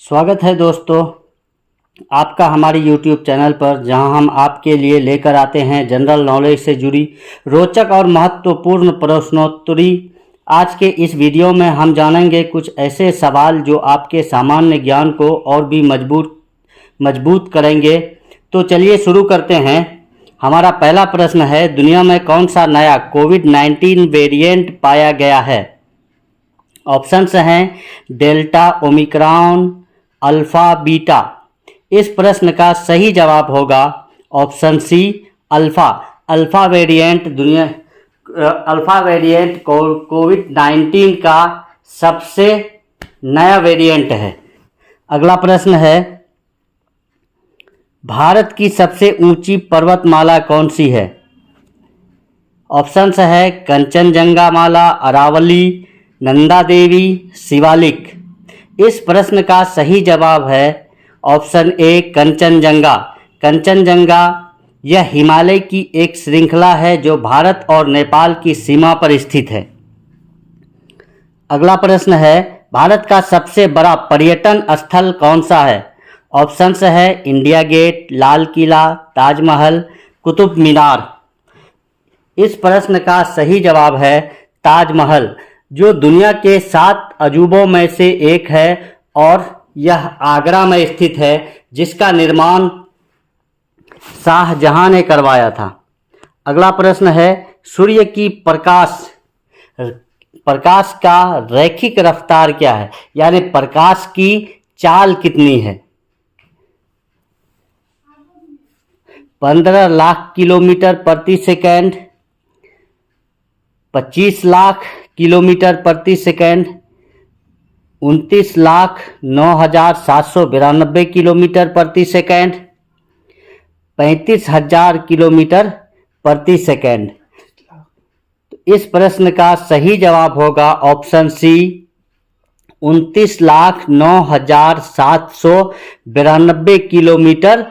स्वागत है दोस्तों आपका हमारे YouTube चैनल पर, जहां हम आपके लिए लेकर आते हैं जनरल नॉलेज से जुड़ी रोचक और महत्वपूर्ण प्रश्नोत्तरी। आज के इस वीडियो में हम जानेंगे कुछ ऐसे सवाल जो आपके सामान्य ज्ञान को और भी मजबूत करेंगे। तो चलिए शुरू करते हैं। हमारा पहला प्रश्न है, दुनिया में कौन सा नया कोविड-19 वेरिएंट पाया गया है? ऑप्शंस हैं डेल्टा, ओमिक्रॉन, अल्फा, बीटा। इस प्रश्न का सही जवाब होगा option C, alpha. Alpha variant कोविड-19 का सबसे नया वेरिएंट है। अगला प्रश्न है, भारत की सबसे ऊंची पर्वतमाला कौन सी है? ऑप्शंस है कंचनजंगा माला, अरावली, नंदा देवी, शिवालिक। इस प्रश्न का सही जवाब है ऑप्शन ए, कंचनजंगा। कंचनजंगा यह हिमालय की एक श्रृंखला है जो भारत और नेपाल की सीमा पर स्थित है। अगला प्रश्न है, भारत का सबसे बड़ा पर्यटन स्थल कौन सा है? ऑप्शंस है इंडिया गेट, लाल किला, ताजमहल, कुतुब मीनार। इस प्रश्न का सही जवाब है ताजमहल, जो दुनिया के 7 अजूबों में से एक है और यह आगरा में स्थित है, जिसका निर्माण शाहजहां ने करवाया था। अगला प्रश्न है, सूर्य की प्रकाश का रैखिक रफ्तार क्या है? यानी प्रकाश की चाल कितनी है? 15 लाख किलोमीटर प्रति सेकंड, 25 लाख किलोमीटर प्रति सेकंड, 29,09,792 किलोमीटर प्रति सेकंड, 35,000 किलोमीटर प्रति सेकंड। तो इस प्रश्न का सही जवाब होगा ऑप्शन सी, 29,09,792 किलोमीटर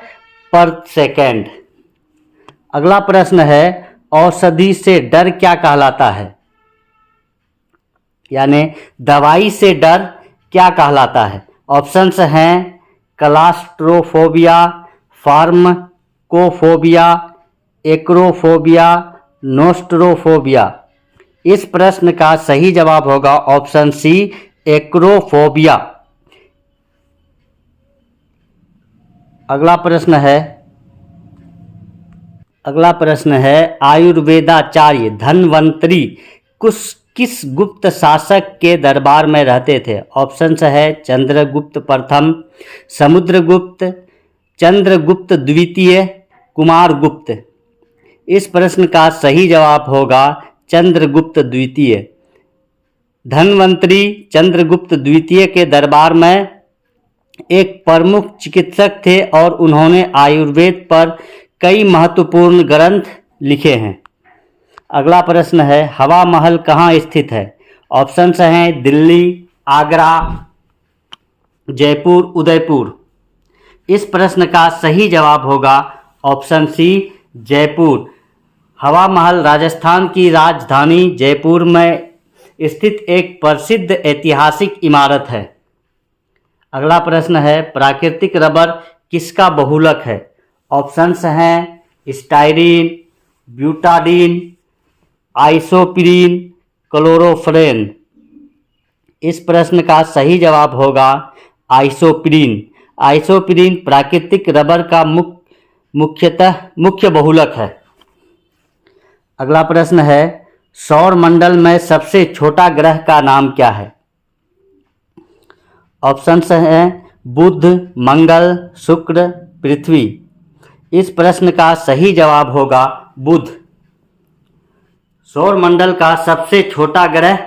पर सेकंड। अगला प्रश्न है, औषधि से डर क्या कहलाता है? यानी दवाई से डर क्या कहलाता है? ऑप्शंस हैं क्लास्ट्रोफोबिया, फार्माकोफोबिया, एक्रोफोबिया, नोस्ट्रोफोबिया। इस प्रश्न का सही जवाब होगा ऑप्शन सी, एक्रोफोबिया। अगला प्रश्न है, आयुर्वेदाचार्य धन्वंतरी किस गुप्त शासक के दरबार में रहते थे? ऑप्शंस है चंद्रगुप्त प्रथम, समुद्रगुप्त, चंद्रगुप्त द्वितीय, कुमारगुप्त। इस प्रश्न का सही जवाब होगा चंद्रगुप्त द्वितीय। धन्वंतरी चंद्रगुप्त द्वितीय के दरबार में एक प्रमुख चिकित्सक थे और उन्होंने आयुर्वेद पर कई महत्वपूर्ण ग्रंथ लिखे हैं। अगला प्रश्न है, हवा महल कहाँ स्थित है? ऑप्शंस हैं दिल्ली, आगरा, जयपुर, उदयपुर। इस प्रश्न का सही जवाब होगा ऑप्शन सी, जयपुर। हवा महल राजस्थान की राजधानी जयपुर में स्थित एक प्रसिद्ध ऐतिहासिक इमारत है। अगला प्रश्न है, प्राकृतिक रबर किसका बहुलक है? ऑप्शंस हैं स्टाइरीन, ब्यूटाडीन, आइसोप्रीन, क्लोरोफेरेन। इस प्रश्न का सही जवाब होगा आइसोप्रीन। आइसोप्रीन प्राकृतिक रबर का मुख्य बहुलक है। अगला प्रश्न है, सौर मंडल में सबसे छोटा ग्रह का नाम क्या है? ऑप्शंस हैं बुध, मंगल, शुक्र, पृथ्वी। इस प्रश्न का सही जवाब होगा बुध। सौर मंडल का सबसे छोटा ग्रह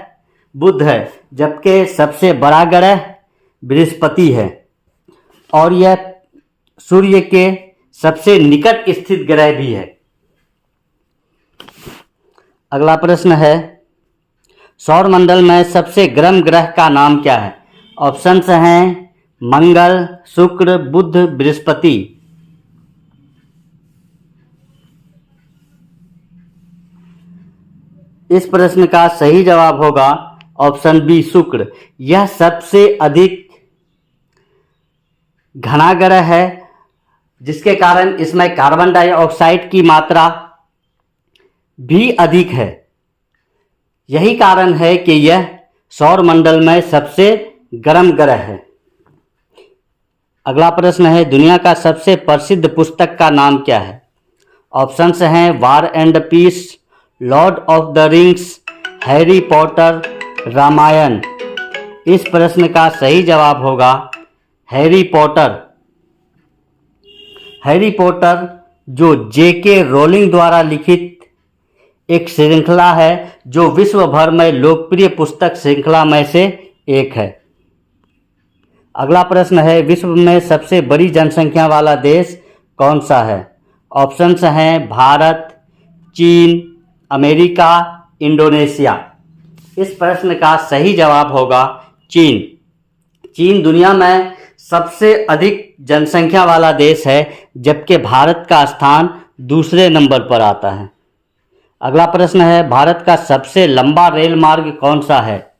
बुध है, जबकि सबसे बड़ा ग्रह बृहस्पति है और यह सूर्य के सबसे निकट स्थित ग्रह भी है। अगला प्रश्न है, सौर मंडल में सबसे गर्म ग्रह का नाम क्या है? ऑप्शंस हैं मंगल, शुक्र, बुध, बृहस्पति। इस प्रश्न का सही जवाब होगा ऑप्शन बी, शुक्र। यह सबसे अधिक घना ग्रह है, जिसके कारण इसमें कार्बन डाइऑक्साइड की मात्रा भी अधिक है। यही कारण है कि यह सौरमंडल में सबसे गर्म ग्रह है। अगला प्रश्न है, दुनिया का सबसे प्रसिद्ध पुस्तक का नाम क्या है? ऑप्शंस हैं War and Peace, Lord of the Rings, Harry Potter, Ramayan. इस प्रश्न का सही जवाब होगा हैरी पॉटर। हैरी पॉटर जो जेके रोलिंग द्वारा लिखित एक श्रृंखला है, जो विश्व भर में लोकप्रिय पुस्तक श्रृंखला में से एक है। अगला प्रश्न है, विश्व में सबसे बड़ी जनसंख्या वाला देश कौन सा है? ऑप्शंस हैं भारत, चीन, अमेरिका, इंडोनेशिया। इस प्रश्न का सही जवाब होगा चीन। चीन दुनिया में सबसे अधिक जनसंख्या वाला देश है, जबकि भारत का स्थान दूसरे नंबर पर आता है। अगला प्रश्न है, भारत का सबसे लंबा रेल मार्ग कौन सा है?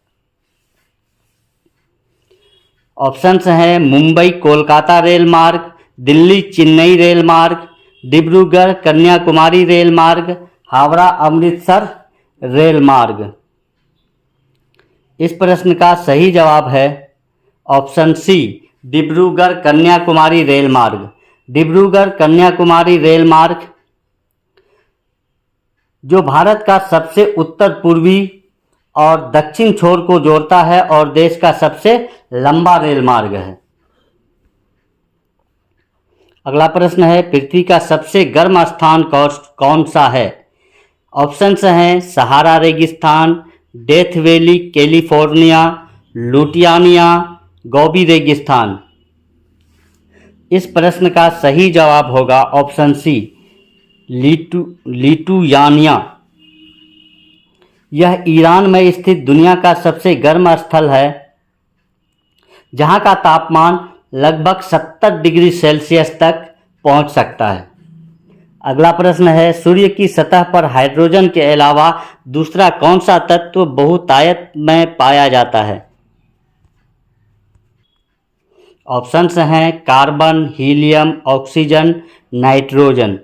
ऑप्शंस हैं मुंबई कोलकाता रेल मार्ग, दिल्ली चेन्नई रेल मार्ग, डिब्रूगढ़ कन्याकुमारी रेल मार्ग, हावड़ा अमृतसर रेल मार्ग। इस प्रश्न का सही जवाब है option C, Dibrugarh Kanyakumari rail मार्ग। डिब्रूगढ़ कन्याकुमारी रेल मार्ग जो भारत का सबसे उत्तर पूर्वी और दक्षिण छोर को जोड़ता है और देश का सबसे लंबा रेल मार्ग है। अगला प्रश्न है, पृथ्वी का सबसे गर्म स्थान कौन सा है? ऑप्शंस हैं सहारा रेगिस्तान, डेथ वैली कैलिफोर्निया, लुटियानिया, गोबी रेगिस्तान। इस प्रश्न का सही जवाब होगा ऑप्शन सी, लिटुयानिया। यह ईरान में स्थित दुनिया का सबसे गर्म स्थल है, जहां का तापमान लगभग 70 डिग्री सेल्सियस तक पहुंच सकता है। अगला प्रश्न है, सूर्य की सतह पर हाइड्रोजन के अलावा दूसरा कौन सा तत्व बहुतायत में पाया जाता है? ऑप्शंस हैं कार्बन, हीलियम, ऑक्सीजन, नाइट्रोजन।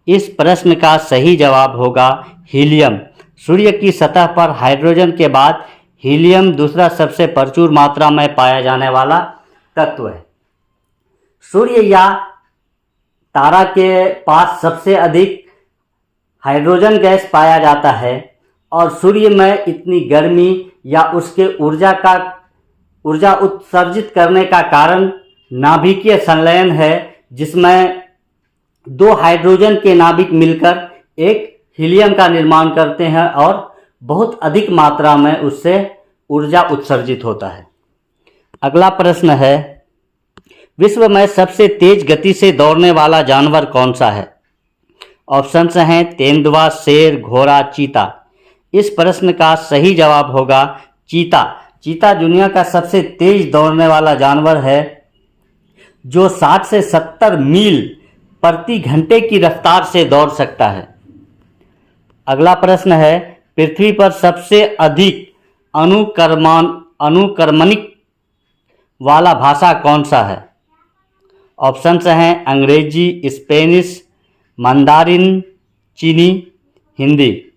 इस प्रश्न का सही जवाब होगा हीलियम। सूर्य की सतह पर हाइड्रोजन के बाद हीलियम दूसरा सबसे प्रचुर मात्रा में पाया जाने वाला तत्व है। सूर्य या तारा के पास सबसे अधिक हाइड्रोजन गैस पाया जाता है और सूर्य में इतनी गर्मी या उसके ऊर्जा उत्सर्जित करने का कारण नाभिकीय संलयन है, जिसमें दो हाइड्रोजन के नाभिक मिलकर एक हीलियम का निर्माण करते हैं और बहुत अधिक मात्रा में उससे ऊर्जा उत्सर्जित होता है। अगला प्रश्न है, विश्व में सबसे तेज गति से दौड़ने वाला जानवर कौन सा है? ऑप्शंस हैं तेंदुआ, शेर, घोड़ा, चीता। इस प्रश्न का सही जवाब होगा चीता। चीता दुनिया का सबसे तेज दौड़ने वाला जानवर है, जो 60 से 70 मील प्रति घंटे की रफ्तार से दौड़ सकता है। अगला प्रश्न है, पृथ्वी पर सबसे अधिक अनुक्रमणिक वाला भाषा कौन सा है? ऑप्शंस हैं अंग्रेजी, स्पेनिश, मंदारिन, चीनी, हिंदी।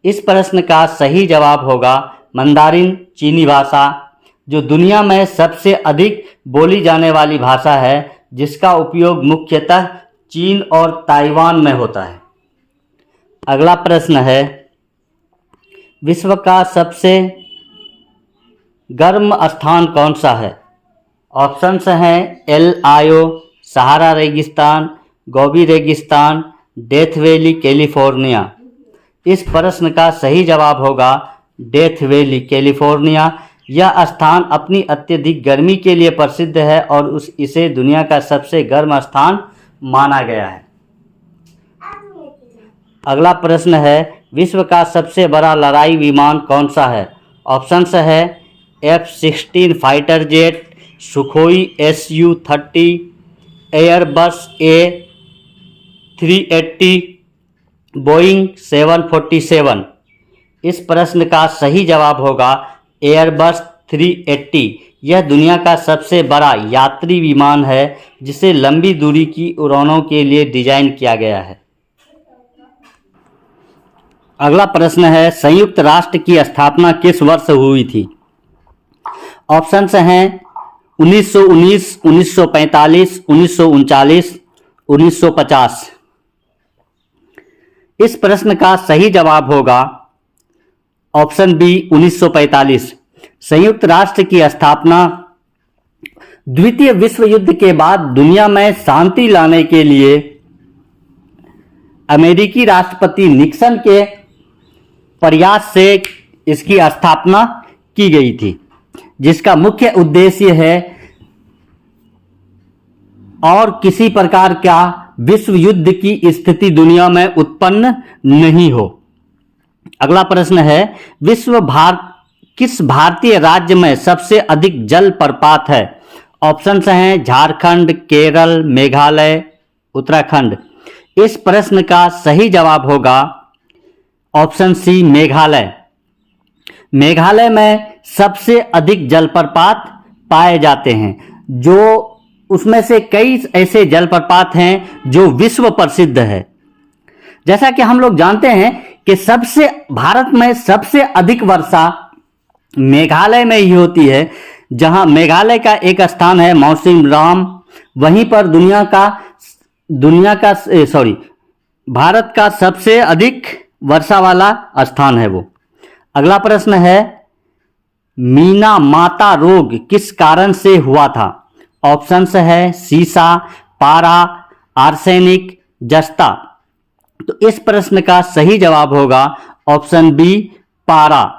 इस प्रश्न का सही जवाब होगा मंदारिन चीनी भाषा, जो दुनिया में सबसे अधिक बोली जाने वाली भाषा है, जिसका उपयोग मुख्यतः चीन और ताइवान में होता है। अगला प्रश्न है, विश्व का सबसे गर्म स्थान कौन सा है? ऑप्शंस हैं एल आयो, सहारा रेगिस्तान, गोबी रेगिस्तान, डेथ वैली कैलिफोर्निया। इस प्रश्न का सही जवाब होगा डेथ वैली कैलिफोर्निया। यह स्थान अपनी अत्यधिक गर्मी के लिए प्रसिद्ध है और इसे दुनिया का सबसे गर्म स्थान माना गया है। अगला प्रश्न है, विश्व का सबसे बड़ा लड़ाई विमान कौन सा है? ऑप्शंस है F-16 fighter jet, Sukhoi Su-30, Airbus A380, Boeing 747। इस प्रश्न का सही जवाब होगा एयरबस 380 यह दुनिया का सबसे बड़ा यात्री विमान है जिसे लंबी दूरी की उड़ानों के लिए डिजाइन किया गया है। अगला प्रश्न है, संयुक्त राष्ट्र की स्थापना किस वर्ष हुई थी? ऑप्शंस हैं 1919, 1945, 1939, 1950। इस प्रश्न का सही जवाब होगा ऑप्शन बी 1945। संयुक्त राष्ट्र की स्थापना द्वितीय विश्व युद्ध के बाद दुनिया में शांति लाने के लिए अमेरिकी राष्ट्रपति निक्सन के प्रयास से इसकी स्थापना की गई थी, जिसका मुख्य उद्देश्य है और किसी प्रकार का विश्व युद्ध की स्थिति दुनिया में उत्पन्न नहीं हो। अगला प्रश्न है, किस भारतीय राज्य में सबसे अधिक जलप्रपात है? ऑप्शंस हैं झारखंड, केरल, मेघालय, उत्तराखंड। इस प्रश्न का सही जवाब होगा ऑप्शन सी मेघालय। मेघालय में सबसे अधिक जलप्रपात पाए जाते हैं, जो उसमें से कई ऐसे जलप्रपात हैं जो विश्व प्रसिद्ध है। जैसा कि हम लोग जानते हैं कि भारत में सबसे अधिक वर्षा मेघालय में ही होती है, जहां मेघालय का एक स्थान है मौसिनराम। वहीं पर भारत का सबसे अधिक वर्षा वाला स्थान है वो। अगला प्रश्न है, मीना माता रोग किस कारण से हुआ था? ऑप्शंस है सीसा, पारा, आर्सेनिक, जस्ता। तो इस प्रश्न का सही जवाब होगा ऑप्शन बी पारा।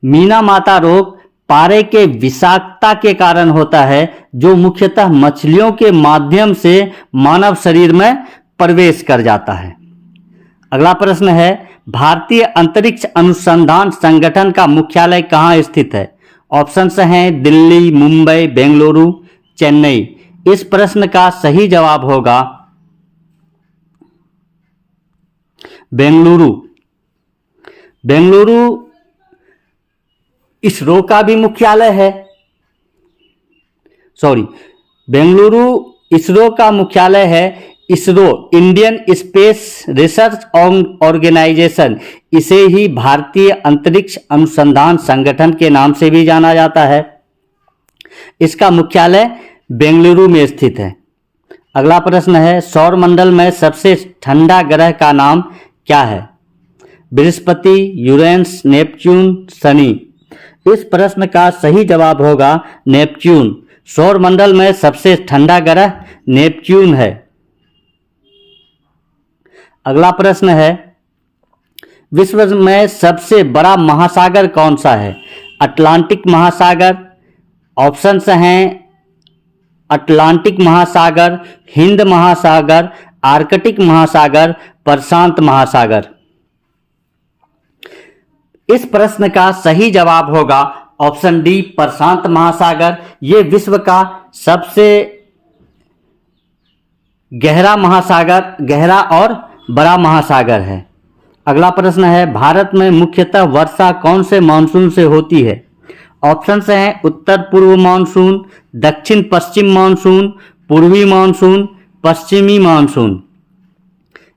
मीना माता रोग पारे के विषाक्तता के कारण होता है, जो मुख्यतः मछलियों के माध्यम से मानव शरीर में प्रवेश कर जाता है। अगला प्रश्न है, भारतीय अंतरिक्ष अनुसंधान संगठन का मुख्यालय कहाँ स्थित है? ऑप्शंस हैं दिल्ली, मुंबई, बेंगलुरु, चेन्नई। इस प्रश्न का सही जवाब होगा बेंगलुरु। बेंगलुरु इसरो का भी मुख्यालय है। बेंगलुरु इसरो का मुख्यालय है। ISRO Indian space research organisation, इसे ही भारतीय अंतरिक्ष अनुसंधान संगठन के नाम से भी जाना जाता है। इसका मुख्यालय बेंगलुरु में स्थित है। अगला प्रश्न है, सौरमंडल में सबसे ठंडा ग्रह का नाम क्या है? Brihaspati, Uranus, Neptune, Shani. इस प्रश्न का सही जवाब होगा नेपच्यून। सौरमंडल में सबसे ठंडा ग्रह नेपच्यून है। अगला प्रश्न है, विश्व में सबसे बड़ा महासागर कौन सा है? अटलांटिक महासागर। ऑप्शंस हैं अटलांटिक महासागर, हिंद महासागर, आर्कटिक महासागर, प्रशांत महासागर। इस प्रश्न का सही जवाब होगा ऑप्शन डी प्रशांत महासागर। यह विश्व का सबसे गहरा और बड़ा महासागर है। अगला प्रश्न है, भारत में मुख्यतः वर्षा कौन से मानसून से होती है? ऑप्शंस हैं उत्तर पूर्व मानसून, दक्षिण पश्चिम मानसून, पूर्वी मानसून, पश्चिमी मानसून।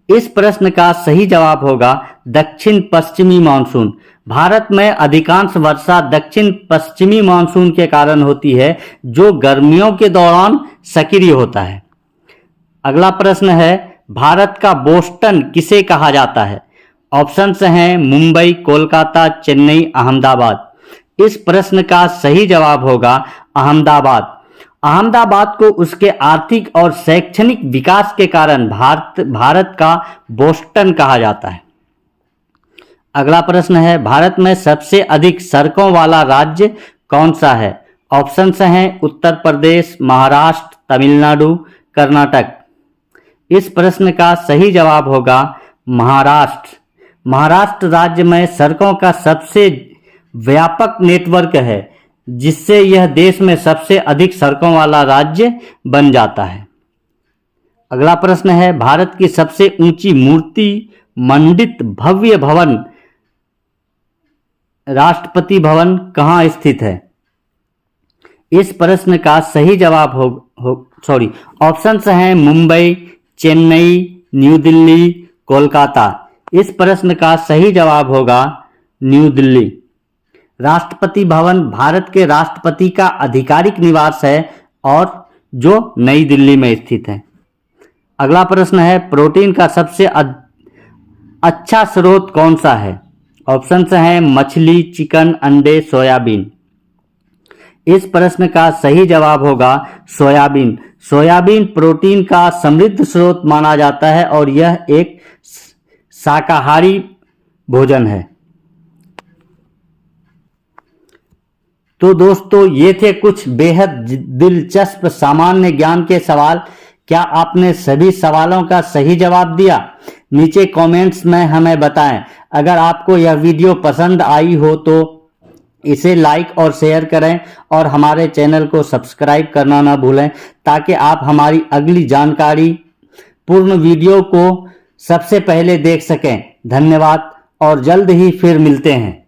इस प्रश्न का सही जवाब होगा दक्षिण पश्चिमी मानसून। भारत में अधिकांश वर्षा दक्षिण पश्चिमी मानसून के कारण होती है, जो गर्मियों के दौरान सक्रिय होता है। अगला प्रश्न है, भारत का बोस्टन किसे कहा जाता है? ऑप्शंस हैं मुंबई, कोलकाता, चेन्नई, अहमदाबाद। इस प्रश्न का सही जवाब होगा अहमदाबाद। अहमदाबाद को उसके आर्थिक और शैक्षणिक विकास के कारण भारत का बोस्टन कहा जाता है। अगला प्रश्न है, भारत में सबसे अधिक सड़कों वाला राज्य कौन सा है? ऑप्शंस हैं उत्तर प्रदेश, महाराष्ट्र, तमिलनाडु, कर्नाटक। इस प्रश्न का सही जवाब होगा महाराष्ट्र। महाराष्ट्र राज्य में सड़कों का सबसे व्यापक नेटवर्क है, जिससे यह देश में सबसे अधिक सड़कों वाला राज्य बन जाता है। अगला प्रश्न है, भारत की सबसे ऊंची मूर्ति मंडित भव्य भवन राष्ट्रपति भवन कहाँ स्थित है? इस प्रश्न का सही जवाब ऑप्शंस हैं मुंबई, चेन्नई, न्यू दिल्ली, कोलकाता। इस प्रश्न का सही जवाब होगा न्यू दिल्ली। राष्ट्रपति भवन भारत के राष्ट्रपति का आधिकारिक निवास है और जो नई दिल्ली में स्थित है। अगला प्रश्न है, प्रोटीन का सबसे अच्छा स्रोत कौन सा है? ऑप्शंस हैं मछली, चिकन, अंडे, सोयाबीन। इस प्रश्न का सही जवाब होगा सोयाबीन। सोयाबीन प्रोटीन का समृद्ध स्रोत माना जाता है और यह एक शाकाहारी भोजन है। तो दोस्तों, ये थे कुछ बेहद दिलचस्प सामान्य ज्ञान के सवाल। क्या आपने सभी सवालों का सही जवाब दिया? नीचे कमेंट्स में हमें बताएं। अगर आपको यह वीडियो पसंद आई हो तो इसे लाइक और शेयर करें और हमारे चैनल को सब्सक्राइब करना ना भूलें, ताकि आप हमारी अगली जानकारी पूर्ण वीडियो को सबसे पहले देख सकें। धन्यवाद और जल्द ही फिर मिलते हैं।